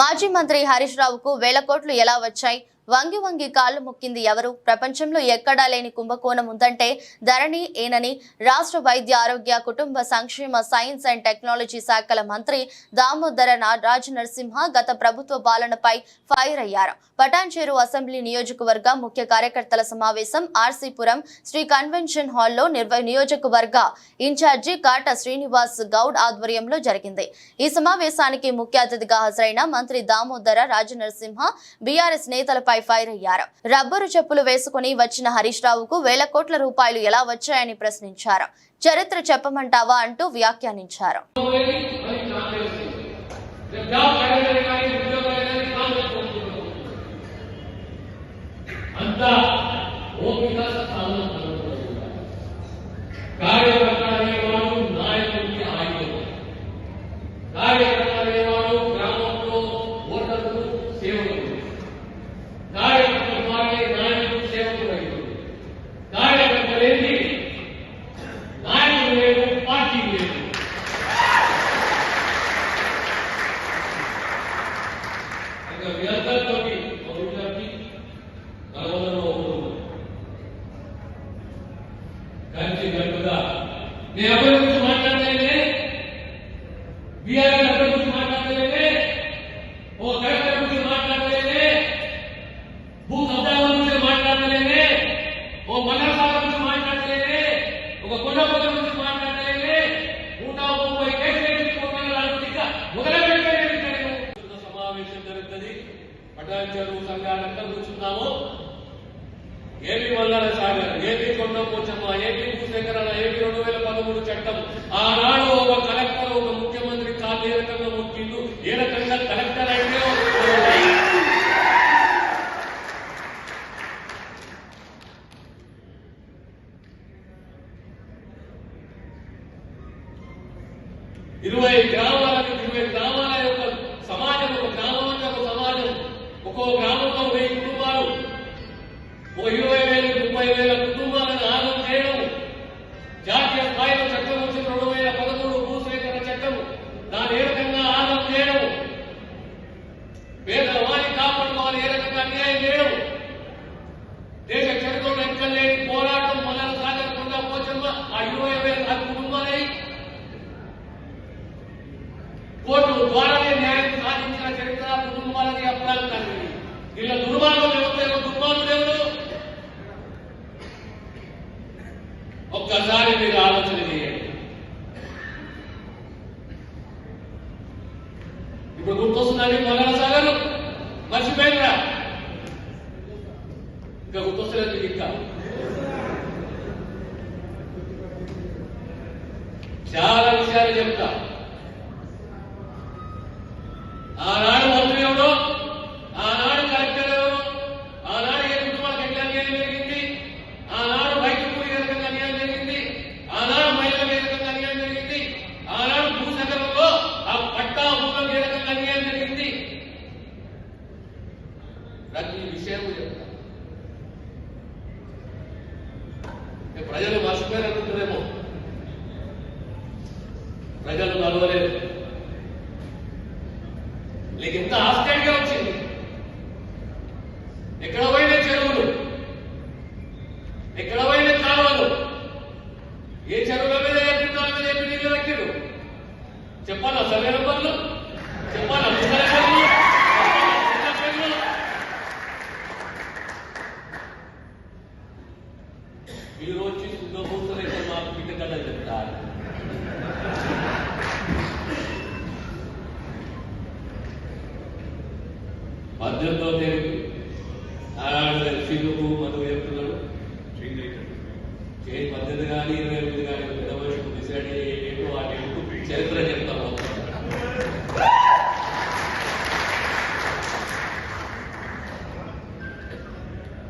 మాజీ మంత్రి హరీష్ రావుకు వేల కోట్లు ఎలా వచ్చాయి? వంగి వంగి కాళ్ళు మొక్కింది ఎవరు? ప్రపంచంలో ఎక్కడా లేని కుంభకోణం ఉందంటే ధరణి ఏనని రాష్ట్ర వైద్య ఆరోగ్య కుటుంబ సంక్షేమ సైన్స్ అండ్ టెక్నాలజీ శాఖల మంత్రి దామోదర రాజ నరసింహ గత ప్రభుత్వ పాలనపై ఫైర్ అయ్యారు. పటాన్చేరు అసెంబ్లీ నియోజకవర్గ ముఖ్య కార్యకర్తల సమావేశం ఆర్సీపురం శ్రీ కన్వెన్షన్ హాల్లో నియోజకవర్గ ఇన్ఛార్జి కాట శ్రీనివాస్ గౌడ్ ఆధ్వర్యంలో జరిగింది. ఈ సమావేశానికి ముఖ్య అతిథిగా హాజరైన మంత్రి దామోదర రాజ నరసింహ బీఆర్ఎస్ నేతలపై ఫైర్ అయ్యారు. రబ్బరు చెప్పులు వేసుకుని వచ్చిన హరీష్ రావుకు వేల కోట్ల రూపాయలు ఎలా వచ్చాయని ప్రశ్నించారు. చరిత్ర చెప్పమంటావా అంటూ వ్యాఖ్యానించారు. పటాన్చేరు సంఘాలంతా కూర్చున్నాము. ఏపీ వల్లర సాగర్, ఏపీ కొండ పోచమ్మ, ఏపీ భూసేకరణ, ఏపీ 2013 చట్టం. ఆనాడు ఒక కలెక్టర్ ఒక ముఖ్యమంత్రి కాళ్ళు ఏ రకంగా మొక్కిండు, ఏ రకంగా కలెక్టర్ అంటే 20 గ్రామాల యొక్క సమాజం, ఒక గ్రామం అంటే ఒక సమాజం, ఒక్కో గ్రామంలో 1000 కుటుంబాలు, ఒక 20,000 30,000 కుటుంబాలను ఆగం చేయడం, జాతీయ స్థాయిలో చట్టం వచ్చి 2013 భూసేకరణ చట్టం, దాన్ని ఏ రకంగా ఆగం చేయడం, పేదవారిని కాపాడుకోవాలి ఏ రకంగా అన్యాయం చేయడం, దేశ చరిత్రలో ఎక్కలేని పోరాటం మల్లన సాగర్ కొండ పోచమ్మ ఆ 20,000 కుటుంబాలై కోర్టు ద్వారానే న్యాయం సాధించిన చరిత్ర కుటుంబాలకి అప్రాలు కలిగింది. ఇలా దుర్మార్గం ఎవరు, దుర్మార్గులు ఎవరు? ఒక్కసారి మీరు ఆలోచన చేయండి. ఇప్పుడు గుర్తొస్తుందండి మల్లన సాగర్, మర్చిపోయినరా? ఇంకా గుర్తొస్తలేదు. ఇంకా చాలా విషయాలు చెప్తా. ఆనాడు మంత్రి ఎవరో, ఆనాడు కలెక్టర్ ఎవరో, ఆనాడు ఏ కుటుంబాలకు ఎట్లా అన్యాయం జరిగింది, ఆనాడు రైతులకు ఏ రకంగా అన్యాయం జరిగింది, ఆనాడు మహిళలకు ఏ రకంగా అన్యాయం జరిగింది, ఆనాడు భూసేకరణలో ఆ పట్టా భూములకు ఏ రకంగా అన్యాయం జరిగింది, ప్రతి విషయం చెప్తా. ప్రజలు మర్చిపోయారనుకుంటారేమో, ప్రజలు కలవలేదు. నీకు ఎంత ఆశ్చర్యంగా వచ్చింది. ఎక్కడ పోయిన చెరువులు, ఎక్కడ పోయిన కాలువలు, ఏ చెరువుల మీద ఏ గుండాల మీద ఏ నీళ్లు పెట్టారు చెప్పాలా? సర్వే నంబర్లు చెప్పాలా? మీరు వచ్చి శుద్ధపూర్తలైతే మాకు బిడ్డ కథ చెప్తారు. పద్ధతితో తెలుగు సిగ్గుకు మధు చెప్తున్నాడు. చేయి పద్ధతి కానీ 28 కానీ పెద్ద వయసు డిసైడ్ అయ్యేటో వాటి చరిత్ర చెప్తాము.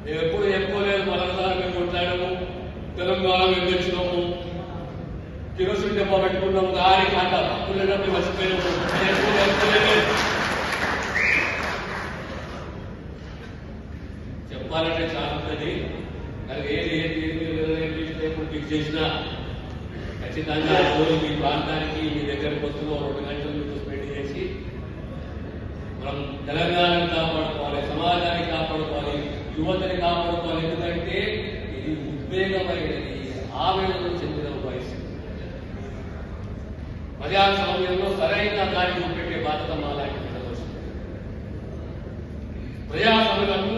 మేము ఎప్పుడు చెప్పుకోలేదు. మరోసారి మేము కొట్లాడాము, తెలంగాణ మేము తెచ్చినాము, కిరోసిన్ డబ్బా పెట్టుకున్నాము, దారి కాట పక్కులేటప్పుడు మర్చిపోయినాము. చెప్పాలంటే చాలా ఉంటుంది. కానీ ఏది ఫిక్స్ చేసినా ఖచ్చితంగా రోజు మీ ప్రాంతానికి మీ దగ్గరకు వస్తున్న 2 గంటలు స్పెండ్ చేసి మన మనం తెలంగాణని కాపాడుకోవాలి, సమాజాన్ని కాపాడుకోవాలి, యువతని కాపాడుకోవాలి. ఎందుకంటే ఇది ఉద్వేగమైనది, ఆవేదన చెందిన వయసు. ప్రజాస్వామ్యంలో సరైన దారి చూపెట్టే బాధ్యత మా లాంటి ప్రజాస్వామ్యం